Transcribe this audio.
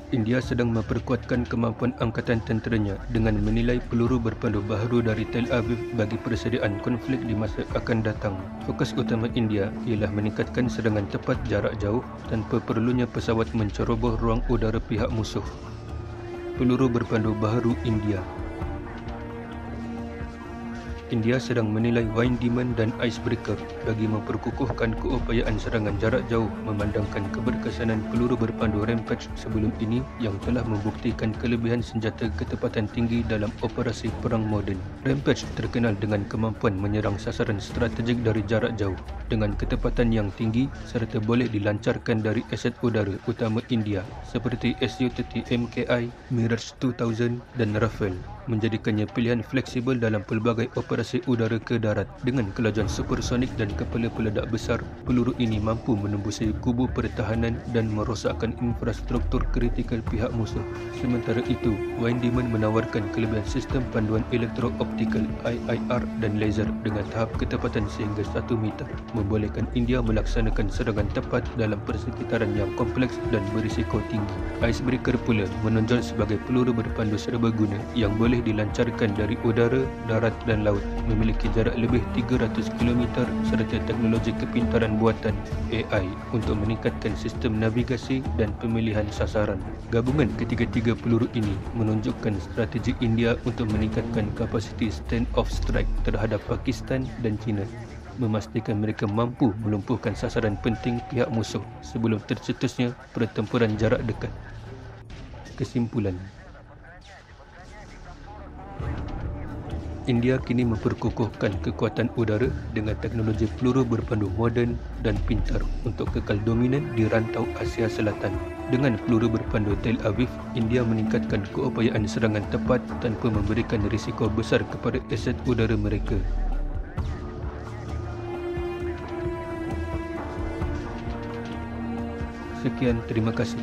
India sedang memperkuatkan kemampuan angkatan tenteranya dengan menilai peluru berpandu baharu dari Tel Aviv bagi persediaan konflik di masa akan datang. Fokus utama India ialah meningkatkan serangan tepat jarak jauh tanpa perlunya pesawat menceroboh ruang udara pihak musuh. Peluru berpandu baharu India. India sedang menilai Wine Demon dan Icebreaker bagi memperkukuhkan keupayaan serangan jarak jauh memandangkan keberkesanan peluru berpandu Rampage sebelum ini yang telah membuktikan kelebihan senjata ketepatan tinggi dalam operasi perang moden. Rampage terkenal dengan kemampuan menyerang sasaran strategik dari jarak jauh dengan ketepatan yang tinggi serta boleh dilancarkan dari aset udara utama India seperti Su-30 MKI, Mirage 2000 dan Rafale, menjadikannya pilihan fleksibel dalam pelbagai operasi udara ke darat. Dengan kelajuan supersonik dan kepala peledak besar, peluru ini mampu menembusai kubu pertahanan dan merosakkan infrastruktur kritikal pihak musuh. Sementara itu, Wine Demon menawarkan kelebihan sistem panduan elektro-optikal IIR dan laser dengan tahap ketepatan sehingga 1 meter, membolehkan India melaksanakan serangan tepat dalam persekitaran yang kompleks dan berisiko tinggi. Icebreaker pula menonjol sebagai peluru berpandu serbaguna yang boleh dilancarkan dari udara, darat dan laut, memiliki jarak lebih 300 km serta teknologi kepintaran buatan AI untuk meningkatkan sistem navigasi dan pemilihan sasaran. Gabungan ketiga-tiga peluru ini menunjukkan strategi India untuk meningkatkan kapasiti stand-off strike terhadap Pakistan dan China, memastikan mereka mampu melumpuhkan sasaran penting pihak musuh sebelum tercetusnya pertempuran jarak dekat. Kesimpulan, India kini memperkukuhkan kekuatan udara dengan teknologi peluru berpandu moden dan pintar untuk kekal dominan di rantau Asia Selatan. Dengan peluru berpandu Tel Aviv, India meningkatkan keupayaan serangan tepat tanpa memberikan risiko besar kepada aset udara mereka. Sekian, terima kasih.